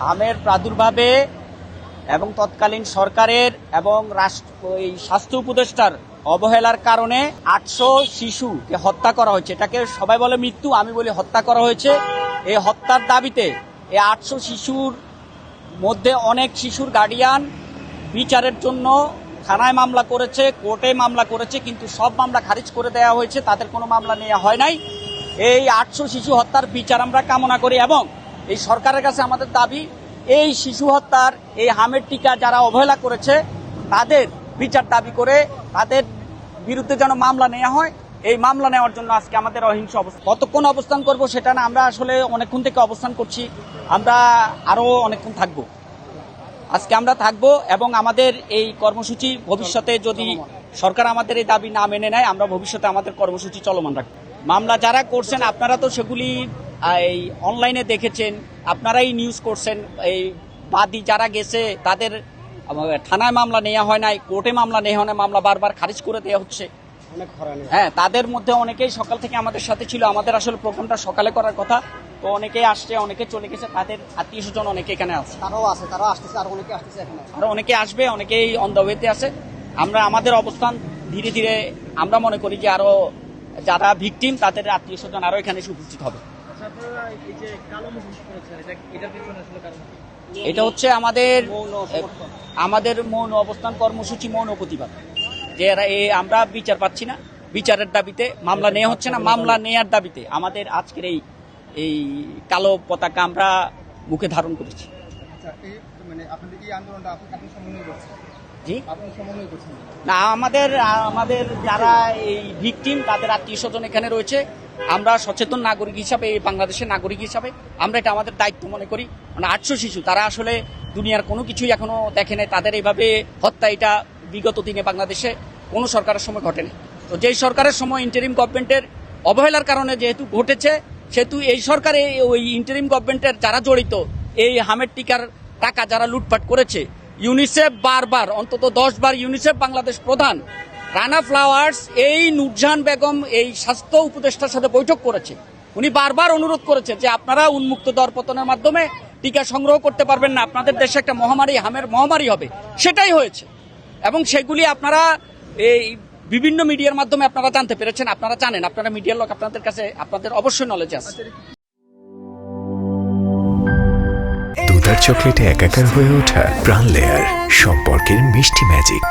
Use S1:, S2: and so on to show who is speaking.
S1: হামের প্রাদুর্ভাবে এবং তৎকালীন সরকারের এবং স্বাস্থ্য উপদেষ্টার অবহেলার কারণে 800 শিশুকে হত্যা করা হয়েছে। এটাকে সবাই বলে মৃত্যু, আমি বলি হত্যা করা হয়েছে। এই হত্যার দাবিতে এই 800 শিশুর মধ্যে অনেক শিশুর গার্ডিয়ান বিচারের জন্য থানায় মামলা করেছে, কোর্টে মামলা করেছে, কিন্তু সব মামলা খারিজ করে দেওয়া হয়েছে, তাদের কোনো মামলা নেওয়া হয় নাই। এই 800 শিশু হত্যার বিচার আমরা কামনা করি এবং এই সরকারের কাছে আমাদের দাবি, এই শিশু হত্যার এই হামের টিকা যারা অবহেলা করেছে তাদের বিচার দাবি করে তাদের বিরুদ্ধে যেন মামলা নেওয়া হয়। এই মামলা নেওয়ার জন্য আজকে আমাদের অহিংস অবস্থান। কতক্ষণ অবস্থান করব সেটা না, আমরা আসলে অনেকক্ষণ থেকে অবস্থান করছি, আমরা আরো অনেকক্ষণ থাকব। আজকে আমরা থাকব এবং আমাদের এই কর্মসূচি ভবিষ্যতে যদি সরকার আমাদের এই দাবি না মেনে নেয়, আমরা ভবিষ্যতে আমাদের কর্মসূচি চলমান রাখব। মামলা যারা করছেন আপনারা তো সেগুলি এই অনলাইনে দেখেছেন, আপনারাই নিউজ করছেন। এই বাদী যারা গেছে তাদের থানায় মামলা নেওয়া হয় নাই, কোর্টে মামলা নেওয়া হয় না, মামলা বারবার খারিজ করে দেওয়া হচ্ছে। হ্যাঁ, তাদের মধ্যে অনেকেই সকাল থেকে আমাদের সাথে ছিল। আমাদের আসলে প্রোগ্রামটা সকালে করার কথা, তো অনেকেই আসছে, অনেকে চলে গেছে, তাদের আত্মীয় স্বজন অনেকে এখানে আছে, তারাও আসতেছে, আর অনেকে আসতেছে, আরো অনেকে আসবে, অনেকেই অন দ্য ওয়েতে আছে। আমরা আমাদের অবস্থান ধীরে ধীরে আমরা মনে করি যে আরো যারা ভিকটিম তাদের আত্মীয় স্বজন আরো এখানে এসে উপস্থিত হবে। এটা হচ্ছে আমাদের মৌন অবস্থান কর্মসূচি, মৌন প্রতিবাদ, যে আমরা বিচার পাচ্ছি না, বিচারের দাবিতে মামলা নেওয়া হচ্ছে না, মামলা নেয়ার দাবিতে আমাদের আজকের এই কালো পতাকা আমরা মুখে ধারণ করেছি। জি না, আমাদের যারা এই ভিকটিম তাদের আত্মীয় স্বজন এখানে রয়েছে। আমরা সচেতন নাগরিক হিসাবে, এই বাংলাদেশের নাগরিক হিসাবে আমরা এটা আমাদের দায়িত্ব মনে করি। মানে 800 শিশু, তারা আসলে দুনিয়ার কোনো কিছুই এখনো দেখে নাই, তাদের এইভাবে হত্যা এটা বিগত দিনে বাংলাদেশে কোনো সরকারের সময় ঘটেনি। তো যেই সরকারের সময় ইন্টারিম গভর্নমেন্টের অবহেলার কারণে যেহেতু ঘটেছে, সেহেতু এই সরকারে ওই ইন্টারিম গভর্নমেন্টের যারা জড়িত, এই হামের টিকার টাকা যারা লুটপাট করেছে, ইউনিসেফ বারবার, অন্তত 10 বার ইউনিসেফ বাংলাদেশ প্রধান রানা ফ্লাওয়ার্স এই নুরজাহান বেগম এই স্বাস্থ্য উপদেষ্টার সাথে বৈঠক করেছে। উনি বারবার অনুরোধ করেছে যে আপনারা উন্মুক্ত দরপতনের মাধ্যমে টিকা সংগ্রহ করতে পারবেন না, আপনাদের দেশে একটা মহামারী, হামের মহামারী হবে। সেটাই হয়েছে এবং সেগুলি আপনারা এই বিভিন্ন মিডিয়ার মাধ্যমে আপনারা জানতে পেরেছেন, আপনারা জানেন, আপনারা মিডিয়ার লোক, আপনাদের কাছে আপনাদের অবশ্যই নলেজ আছে।
S2: দুধার চকলেটে একাকার হয়ে ওঠা প্রাণ লেয়ার, সম্পর্কের মিষ্টি ম্যাজিক।